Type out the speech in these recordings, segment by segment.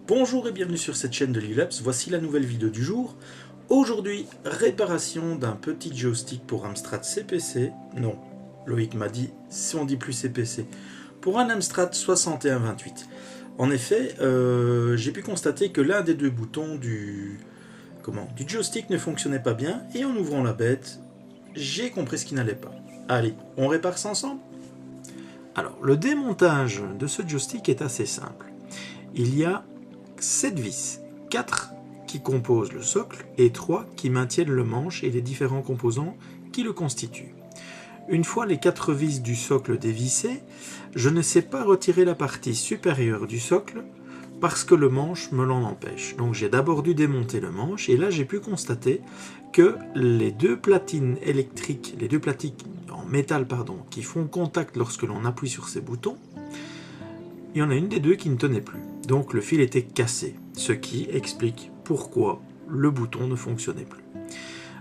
Bonjour et bienvenue sur cette chaîne de Lilabs, voici la nouvelle vidéo du jour. Aujourd'hui, réparation d'un petit joystick pour Amstrad CPC, non, Loïc m'a dit si on dit plus CPC, pour un Amstrad 6128. En effet, j'ai pu constater que l'un des deux boutons du joystick ne fonctionnait pas bien et en ouvrant la bête, j'ai compris ce qui n'allait pas. Allez, on répare ça ensemble? Alors, le démontage de ce joystick est assez simple. Il y a 7 vis, 4 qui composent le socle et 3 qui maintiennent le manche et les différents composants qui le constituent. Une fois les 4 vis du socle dévissées, je ne sais pas retirer la partie supérieure du socle parce que le manche me l'en empêche. Donc j'ai d'abord dû démonter le manche et là j'ai pu constater que les deux platines électriques, les deux platines en métal qui font contact lorsque l'on appuie sur ces boutons, il y en a une des deux qui ne tenait plus. Donc le fil était cassé, ce qui explique pourquoi le bouton ne fonctionnait plus.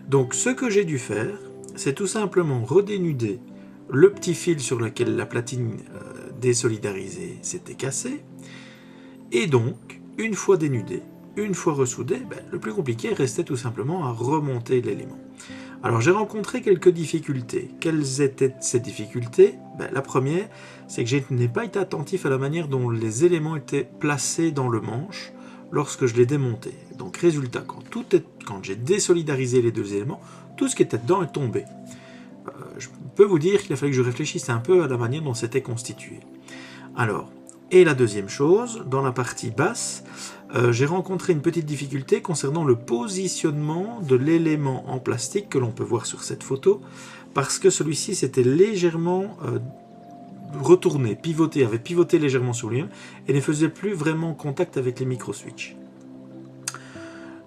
Donc ce que j'ai dû faire, c'est tout simplement redénuder le petit fil sur lequel la platine désolidarisée s'était cassée. Et donc, une fois dénudé, une fois ressoudé, le plus compliqué restait tout simplement à remonter l'élément. Alors j'ai rencontré quelques difficultés. Quelles étaient ces difficultés? La première, c'est que je n'ai pas été attentif à la manière dont les éléments étaient placés dans le manche lorsque je les démontais. Donc résultat, quand j'ai désolidarisé les deux éléments, tout ce qui était dedans est tombé. Je peux vous dire qu'il a fallu que je réfléchisse un peu à la manière dont c'était constitué. Alors, et la deuxième chose, dans la partie basse, j'ai rencontré une petite difficulté concernant le positionnement de l'élément en plastique que l'on peut voir sur cette photo, parce que celui-ci s'était légèrement retourné, avait pivoté légèrement sur lui-même et ne faisait plus vraiment contact avec les micro-switches.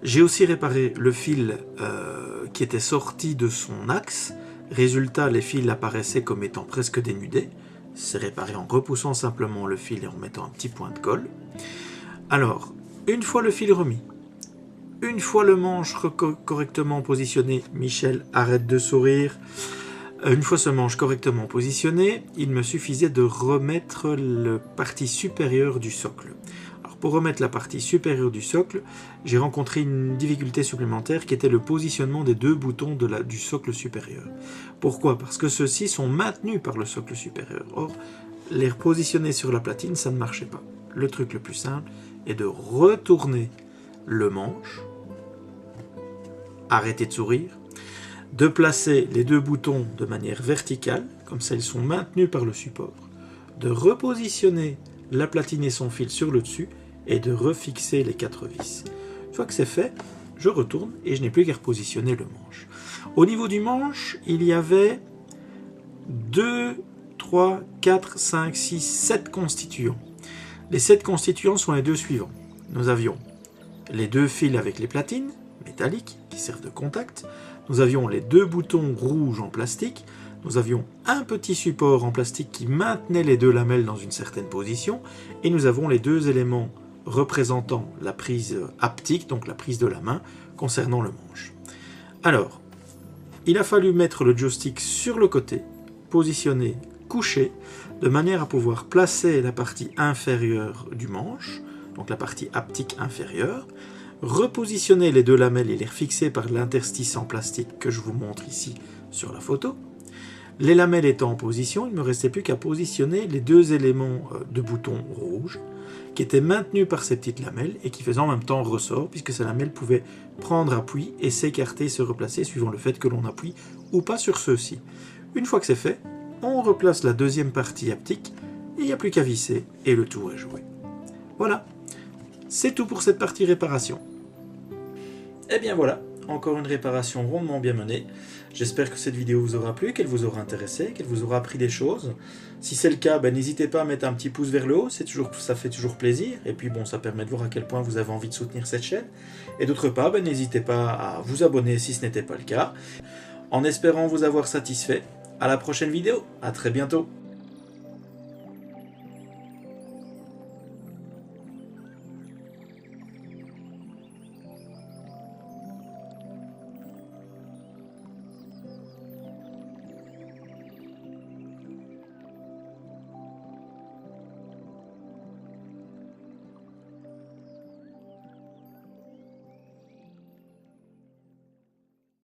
J'ai aussi réparé le fil qui était sorti de son axe. Résultat, les fils apparaissaient comme étant presque dénudés. C'est réparé en repoussant simplement le fil et en mettant un petit point de colle. Alors, une fois le fil remis, une fois le manche correctement positionné, Michel, arrête de sourire. Une fois ce manche correctement positionné, il me suffisait de remettre la partie supérieure du socle. Alors, pour remettre la partie supérieure du socle, j'ai rencontré une difficulté supplémentaire qui était le positionnement des deux boutons du socle supérieur. Pourquoi? Parce que ceux-ci sont maintenus par le socle supérieur. Or, les repositionner sur la platine, ça ne marchait pas. Le truc le plus simple est de retourner le manche, arrêter de sourire, de placer les deux boutons de manière verticale, comme ça ils sont maintenus par le support, de repositionner la platine et son fil sur le dessus et de refixer les 4 vis. Une fois que c'est fait, je retourne et je n'ai plus qu'à repositionner le manche. Au niveau du manche, il y avait 2, 3, 4, 5, 6, 7 constituants. Les 7 constituants sont les deux suivants. Nous avions les deux fils avec les platines métalliques qui servent de contact. Nous avions les deux boutons rouges en plastique. Nous avions un petit support en plastique qui maintenait les deux lamelles dans une certaine position. Et nous avons les deux éléments représentant la prise haptique, donc la prise de la main, concernant le manche. Alors, il a fallu mettre le joystick sur le côté, positionné, couché, de manière à pouvoir placer la partie inférieure du manche, donc la partie haptique inférieure, repositionner les deux lamelles et les refixer par l'interstice en plastique que je vous montre ici sur la photo. Les lamelles étant en position, il ne me restait plus qu'à positionner les deux éléments de boutons rouges qui étaient maintenus par ces petites lamelles et qui faisaient en même temps ressort puisque ces lamelles pouvaient prendre appui et s'écarter et se replacer suivant le fait que l'on appuie ou pas sur ceux-ci. Une fois que c'est fait, on replace la deuxième partie haptique et il n'y a plus qu'à visser et le tour est joué. Voilà, c'est tout pour cette partie réparation. Et bien voilà, encore une réparation rondement bien menée. J'espère que cette vidéo vous aura plu, qu'elle vous aura intéressé, qu'elle vous aura appris des choses. Si c'est le cas, n'hésitez pas à mettre un petit pouce vers le haut, ça fait toujours plaisir. Et puis bon, ça permet de voir à quel point vous avez envie de soutenir cette chaîne. Et d'autre part, n'hésitez pas à vous abonner si ce n'était pas le cas. En espérant vous avoir satisfait, à la prochaine vidéo, à très bientôt.